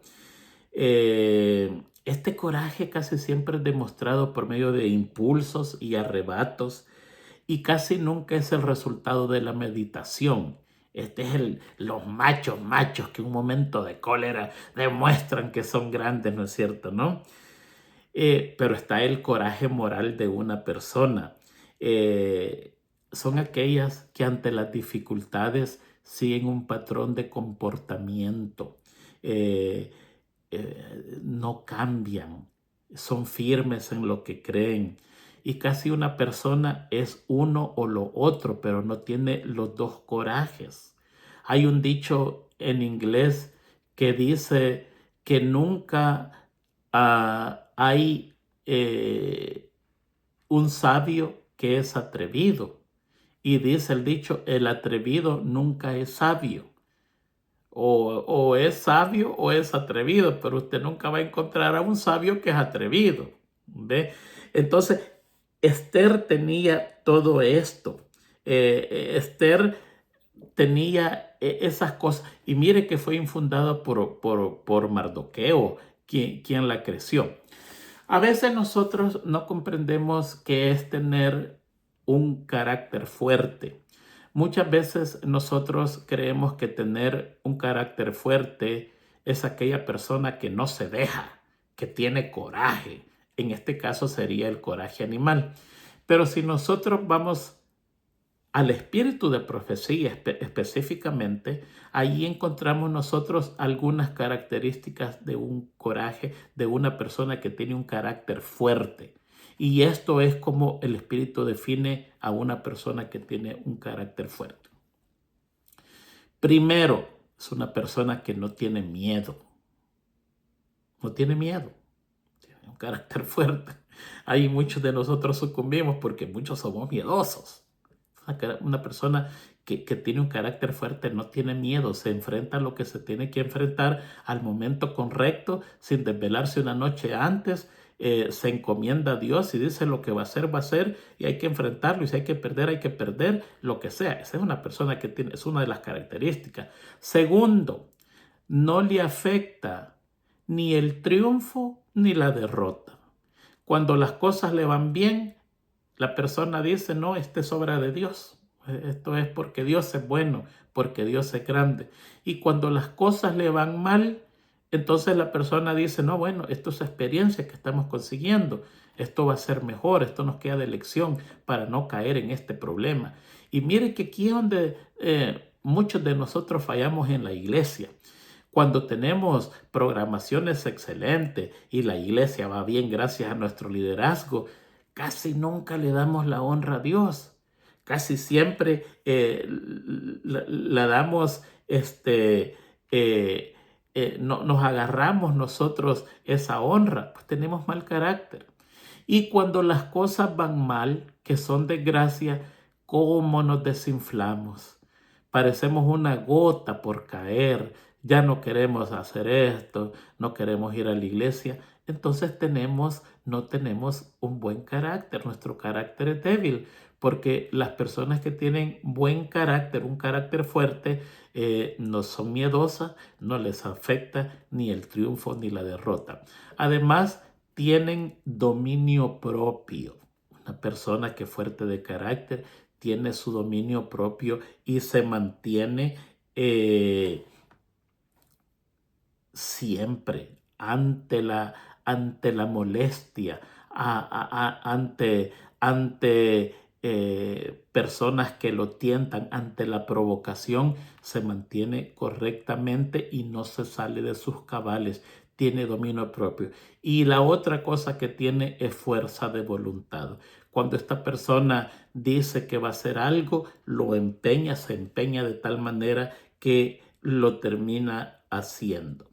Este coraje casi siempre es demostrado por medio de impulsos y arrebatos y casi nunca es el resultado de la meditación. Este es los machos que en un momento de cólera demuestran que son grandes, ¿no es cierto? ¿No? Pero está el coraje moral de una persona. Son aquellas que ante las dificultades siguen un patrón de comportamiento. No cambian, son firmes en lo que creen. Y casi una persona es uno o lo otro, pero no tiene los dos corajes. Hay un dicho en inglés que dice que nunca hay un sabio que es atrevido. Y dice el dicho: el atrevido nunca es sabio. O es sabio o es atrevido, pero usted nunca va a encontrar a un sabio que es atrevido. ¿Ve? Entonces, Esther tenía todo esto. Esther tenía esas cosas. Y mire que fue infundada por Mardoqueo, quien la creció. A veces nosotros no comprendemos qué es tener un carácter fuerte. Muchas veces nosotros creemos que tener un carácter fuerte es aquella persona que no se deja, que tiene coraje. En este caso sería el coraje animal. Pero si nosotros vamos al espíritu de profecía específicamente, allí encontramos nosotros algunas características de un coraje, de una persona que tiene un carácter fuerte. Y esto es como el espíritu define a una persona que tiene un carácter fuerte. Primero, es una persona que no tiene miedo. No tiene miedo. Tiene un carácter fuerte. Ahí muchos de nosotros sucumbimos porque muchos somos miedosos. Una persona que tiene un carácter fuerte no tiene miedo, se enfrenta a lo que se tiene que enfrentar al momento correcto, sin desvelarse una noche antes, se encomienda a Dios y dice: lo que va a ser, y hay que enfrentarlo, y si hay que perder, lo que sea. Esa es una persona que tiene, es una de las características. Segundo, no le afecta ni el triunfo ni la derrota. Cuando las cosas le van bien, la persona dice: no, esto es obra de Dios. Esto es porque Dios es bueno, porque Dios es grande. Y cuando las cosas le van mal, Entonces la persona dice, no, bueno, esto es experiencia que estamos consiguiendo, esto va a ser mejor, esto nos queda de lección para no caer en este problema. Y mire que aquí es donde muchos de nosotros fallamos en la iglesia. Cuando tenemos programaciones excelentes y la iglesia va bien gracias a nuestro liderazgo, casi nunca le damos la honra a Dios. Casi siempre la damos, no, nos agarramos nosotros esa honra, pues tenemos mal carácter. Y cuando las cosas van mal, que son desgracia, ¿cómo nos desinflamos? Parecemos una gota por caer, ya no queremos hacer esto, no queremos ir a la iglesia. Entonces no tenemos un buen carácter, nuestro carácter es débil, porque las personas que tienen buen carácter, un carácter fuerte, no son miedosas, no les afecta ni el triunfo ni la derrota. Además, tienen dominio propio. Una persona que es fuerte de carácter tiene su dominio propio y se mantiene siempre ante la molestia, ante personas que lo tientan, ante la provocación, se mantiene correctamente y no se sale de sus cabales. Tiene dominio propio. Y la otra cosa que tiene es fuerza de voluntad. Cuando esta persona dice que va a hacer algo, lo empeña, se empeña de tal manera que lo termina haciendo.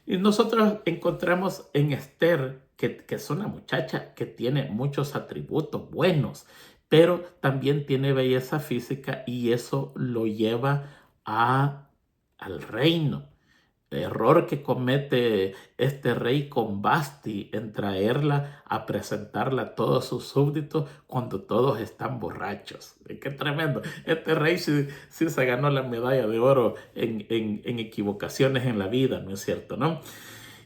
Y nosotros encontramos en Esther, que es una muchacha que tiene muchos atributos buenos, pero también tiene belleza física y eso lo lleva al reino. Error que comete este rey con Basti en traerla a presentarla a todos sus súbditos cuando todos están borrachos. ¡Qué tremendo! Este rey sí se ganó la medalla de oro en equivocaciones en la vida, ¿no es cierto, no?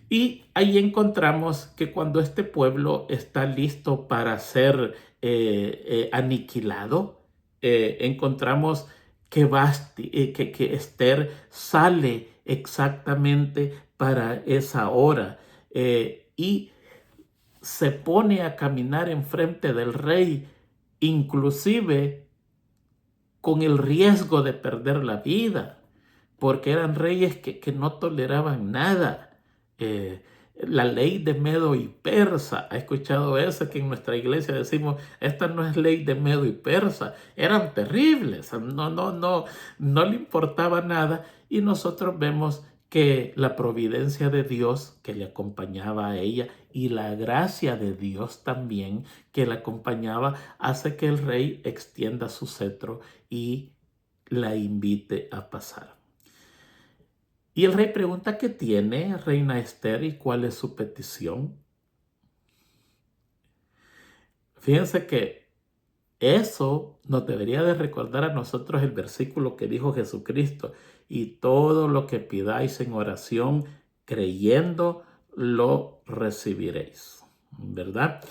Y ahí encontramos que cuando este pueblo está listo para ser aniquilado, encontramos que Esther sale exactamente para esa hora y se pone a caminar enfrente del rey, inclusive con el riesgo de perder la vida, porque eran reyes que no toleraban nada. La ley de Medo y Persa, ¿ha escuchado eso? Que en nuestra iglesia decimos, esta no es ley de Medo y Persa. Eran terribles, no le importaba nada. Y nosotros vemos que la providencia de Dios que le acompañaba a ella y la gracia de Dios también que la acompañaba hace que el rey extienda su cetro y la invite a pasar. Y el rey pregunta qué tiene reina Esther y cuál es su petición. Fíjense que eso nos debería de recordar a nosotros el versículo que dijo Jesucristo: y todo lo que pidáis en oración, creyendo, lo recibiréis. ¿Verdad?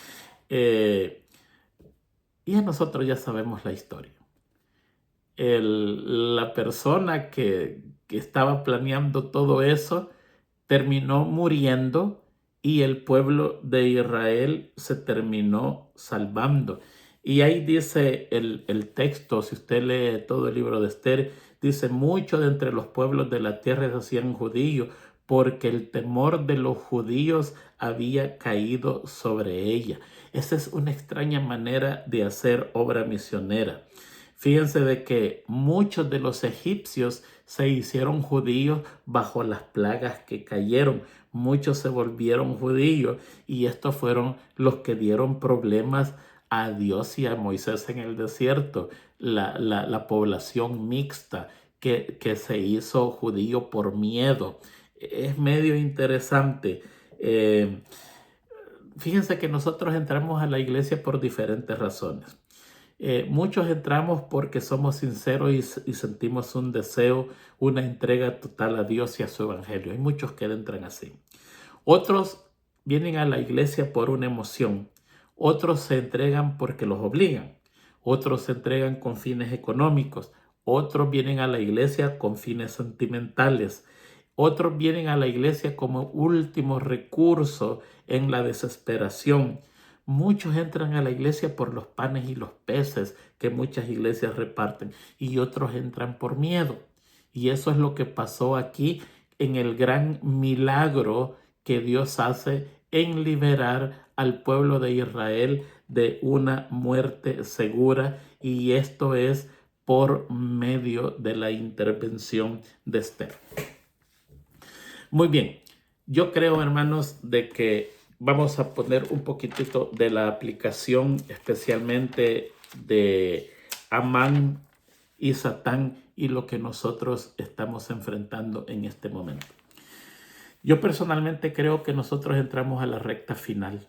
Y a nosotros ya sabemos la historia. La persona que estaba planeando todo eso terminó muriendo y el pueblo de Israel se terminó salvando. Y ahí dice el texto, si usted lee todo el libro de Esther, dice: muchos de entre los pueblos de la tierra se hacían judíos, porque el temor de los judíos había caído sobre ella. Esa es una extraña manera de hacer obra misionera. Fíjense de que muchos de los egipcios se hicieron judíos bajo las plagas que cayeron. Muchos se volvieron judíos y estos fueron los que dieron problemas a Dios y a Moisés en el desierto. La población mixta que se hizo judío por miedo. Es medio interesante. Fíjense que nosotros entramos a la iglesia por diferentes razones. Muchos entramos porque somos sinceros y sentimos un deseo, una entrega total a Dios y a su evangelio. Hay muchos que entran así. Otros vienen a la iglesia por una emoción. Otros se entregan porque los obligan. Otros se entregan con fines económicos. Otros vienen a la iglesia con fines sentimentales. Otros vienen a la iglesia como último recurso en la desesperación. Muchos entran a la iglesia por los panes y los peces que muchas iglesias reparten y otros entran por miedo. Y eso es lo que pasó aquí en el gran milagro que Dios hace en liberar al pueblo de Israel de una muerte segura, y esto es por medio de la intervención de Esther. Muy bien, yo creo, hermanos, de que vamos a poner un poquitito de la aplicación, especialmente de Amán y Satán y lo que nosotros estamos enfrentando en este momento. Yo personalmente creo que nosotros entramos a la recta final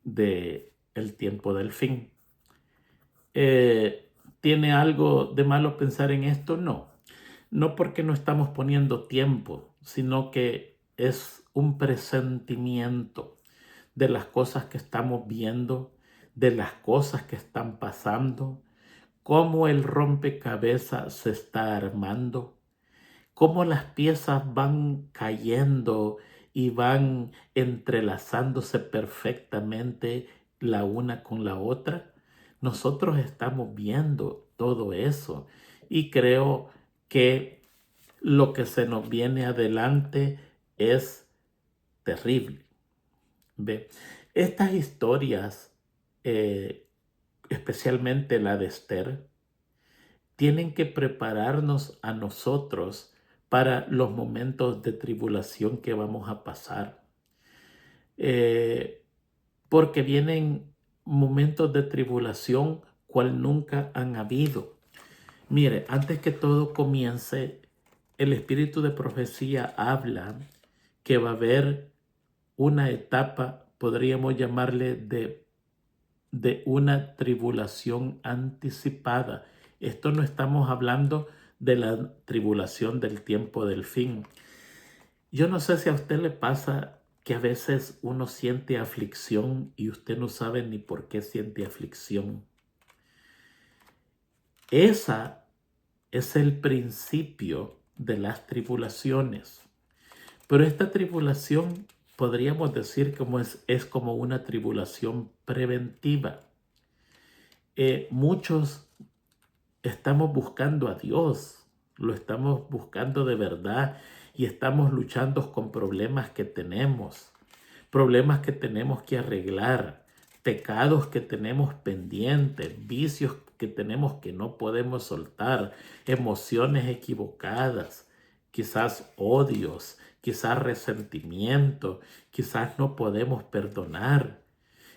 del tiempo del fin. ¿Tiene algo de malo pensar en esto? No. No porque no estamos poniendo tiempo, sino que es un presentimiento de las cosas que estamos viendo, de las cosas que están pasando, cómo el rompecabezas se está armando, cómo las piezas van cayendo y van entrelazándose perfectamente la una con la otra. Nosotros estamos viendo todo eso y creo que lo que se nos viene adelante es terrible. ¿Ve? Estas historias, especialmente la de Esther, tienen que prepararnos a nosotros para los momentos de tribulación que vamos a pasar. Porque vienen momentos de tribulación cual nunca han habido. Mire, antes que todo comience, el espíritu de profecía habla que va a haber una etapa, podríamos llamarle de una tribulación anticipada. Esto no estamos hablando de la tribulación del tiempo del fin. Yo no sé si a usted le pasa que a veces uno siente aflicción y usted no sabe ni por qué siente aflicción. Esa es el principio de las tribulaciones. Pero esta tribulación podríamos decir como es como una tribulación preventiva. Muchos estamos buscando a Dios, lo estamos buscando de verdad y estamos luchando con problemas que tenemos que arreglar, pecados que tenemos pendientes, vicios que tenemos que no podemos soltar, emociones equivocadas, quizás odios, quizás resentimiento, quizás no podemos perdonar.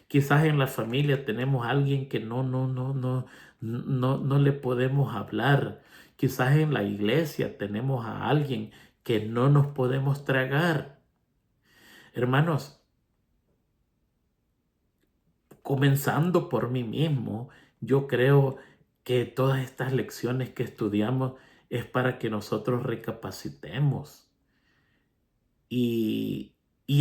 Quizás en la familia tenemos a alguien que no le podemos hablar. Quizás en la iglesia tenemos a alguien que no nos podemos tragar. Hermanos, comenzando por mí mismo, yo creo que todas estas lecciones que estudiamos es para que nosotros recapacitemos y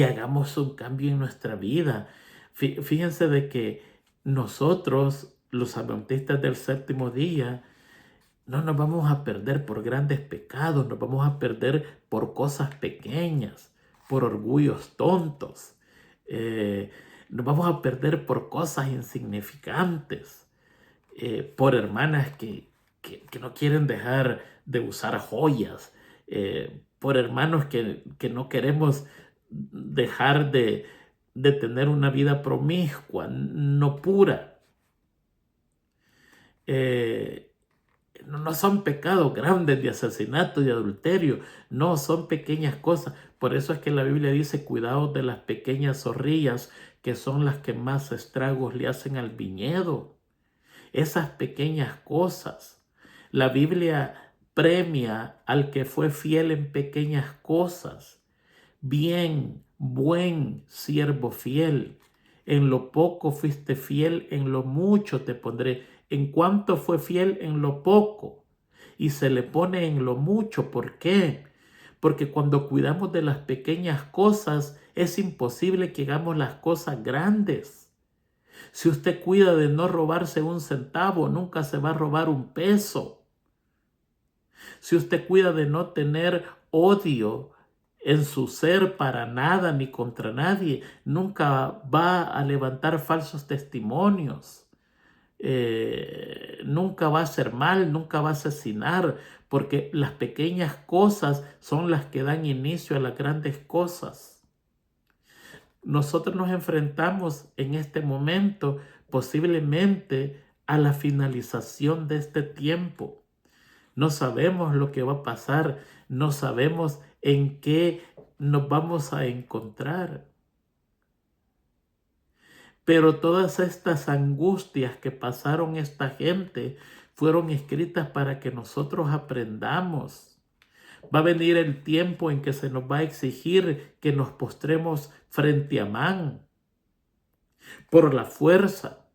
hagamos un cambio en nuestra vida. Fíjense de que nosotros, los adventistas del séptimo día, no nos vamos a perder por grandes pecados, nos vamos a perder por cosas pequeñas, por orgullos tontos. Nos vamos a perder por cosas insignificantes, por hermanas que no quieren dejar de usar joyas, por hermanos que no queremos dejar de tener una vida promiscua, no pura. No son pecados grandes de asesinato y adulterio, no, son pequeñas cosas. Por eso es que la Biblia dice, cuidado de las pequeñas zorrillas, que son las que más estragos le hacen al viñedo. Esas pequeñas cosas. La Biblia premia al que fue fiel en pequeñas cosas. Bien, buen siervo fiel. En lo poco fuiste fiel, en lo mucho te pondré. En cuanto fue fiel en lo poco, y se le pone en lo mucho. ¿Por qué? Porque cuando cuidamos de las pequeñas cosas, es imposible que hagamos las cosas grandes. Si usted cuida de no robarse un centavo, nunca se va a robar un peso. Si usted cuida de no tener odio en su ser para nada ni contra nadie. Nunca va a levantar falsos testimonios. Nunca va a hacer mal, nunca va a asesinar, porque las pequeñas cosas son las que dan inicio a las grandes cosas. Nosotros nos enfrentamos en este momento posiblemente a la finalización de este tiempo. No sabemos lo que va a pasar, no sabemos en qué nos vamos a encontrar. Pero todas estas angustias que pasaron esta gente fueron escritas para que nosotros aprendamos. Va a venir el tiempo en que se nos va a exigir que nos postremos frente a Amán por la fuerza.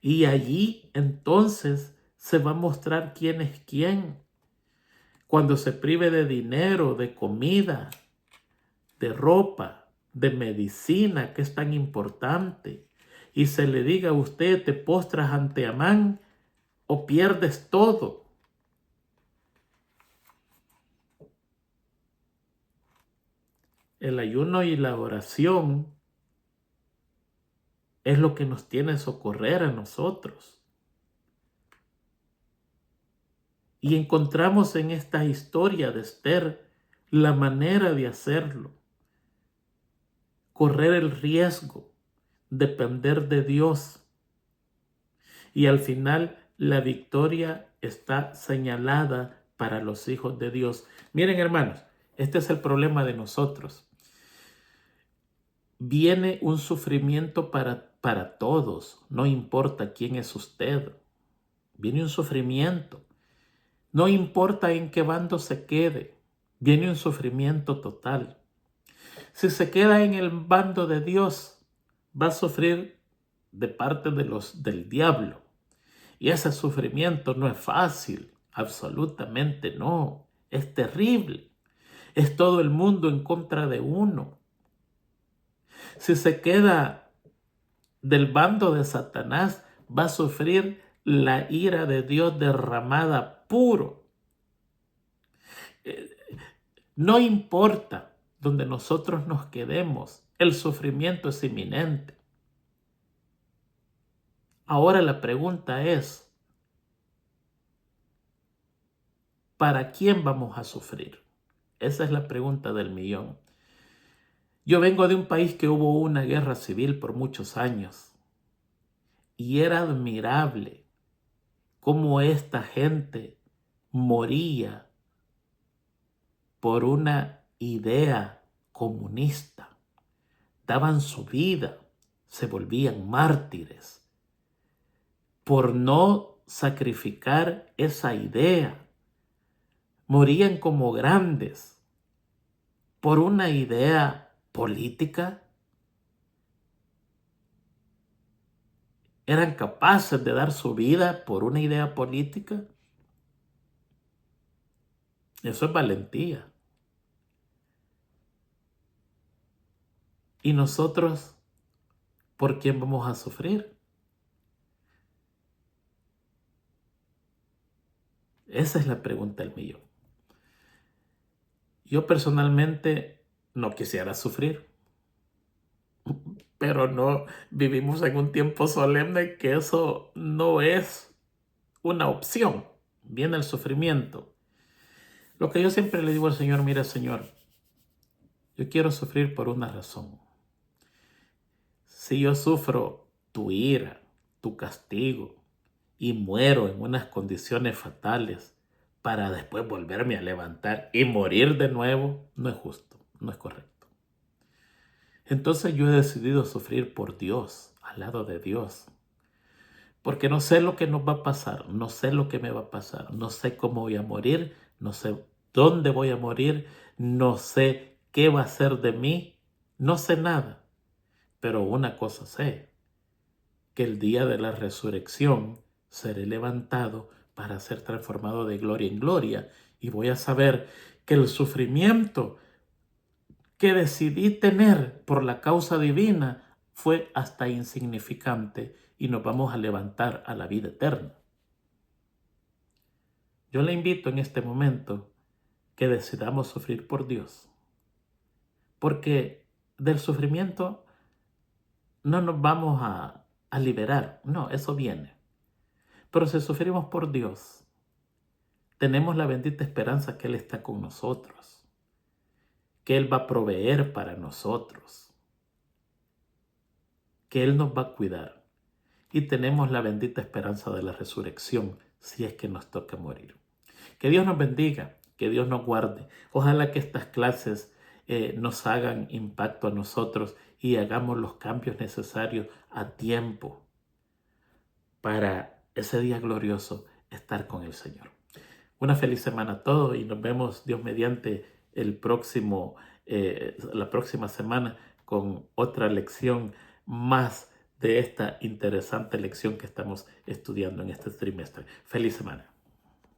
Y allí entonces se va a mostrar quién es quién. Cuando se prive de dinero, de comida, de ropa, de medicina, que es tan importante, y se le diga a usted, te postras ante Amán o pierdes todo. El ayuno y la oración es lo que nos tiene a socorrer a nosotros. Y encontramos en esta historia de Esther la manera de hacerlo. Correr el riesgo, depender de Dios. Y al final la victoria está señalada para los hijos de Dios. Miren, hermanos, este es el problema de nosotros. Viene un sufrimiento para todos, no importa quién es usted. Viene un sufrimiento. No importa en qué bando se quede, viene un sufrimiento total. Si se queda en el bando de Dios, va a sufrir de parte del diablo. Y ese sufrimiento no es fácil, absolutamente no. Es terrible. Es todo el mundo en contra de uno. Si se queda del bando de Satanás, va a sufrir la ira de Dios derramada puro. No importa donde nosotros nos quedemos, el sufrimiento es inminente. Ahora la pregunta es, ¿para quién vamos a sufrir? Esa es la pregunta del millón. Yo vengo de un país que hubo una guerra civil por muchos años y era admirable cómo esta gente moría por una idea comunista. Daban su vida, se volvían mártires por no sacrificar esa idea. Morían como grandes por una idea política. Eran capaces de dar su vida por una idea política. Eso es valentía. ¿Y nosotros por quién vamos a sufrir? Esa es la pregunta del millón. Yo personalmente no quisiera sufrir, pero no vivimos en un tiempo solemne que eso no es una opción. Viene el sufrimiento. Lo que yo siempre le digo al Señor, mira, Señor, yo quiero sufrir por una razón. Si yo sufro tu ira, tu castigo, y muero en unas condiciones fatales para después volverme a levantar y morir de nuevo, no es justo, no es correcto. Entonces yo he decidido sufrir por Dios, al lado de Dios, porque no sé lo que nos va a pasar, no sé lo que me va a pasar, no sé cómo voy a morir, no sé dónde voy a morir, no sé qué va a ser de mí, no sé nada. Pero una cosa sé, que el día de la resurrección seré levantado para ser transformado de gloria en gloria y voy a saber que el sufrimiento que decidí tener por la causa divina fue hasta insignificante y nos vamos a levantar a la vida eterna. Yo le invito en este momento que decidamos sufrir por Dios, porque del sufrimiento no nos vamos a liberar, no, eso viene. Pero si sufrimos por Dios, tenemos la bendita esperanza que Él está con nosotros, que Él va a proveer para nosotros, que Él nos va a cuidar. Y tenemos la bendita esperanza de la resurrección si es que nos toca morir. Que Dios nos bendiga, que Dios nos guarde. Ojalá que estas clases nos hagan impacto a nosotros y hagamos los cambios necesarios a tiempo para ese día glorioso estar con el Señor. Una feliz semana a todos y nos vemos, Dios mediante, la próxima semana con otra lección más de esta interesante lección que estamos estudiando en este trimestre. Feliz semana.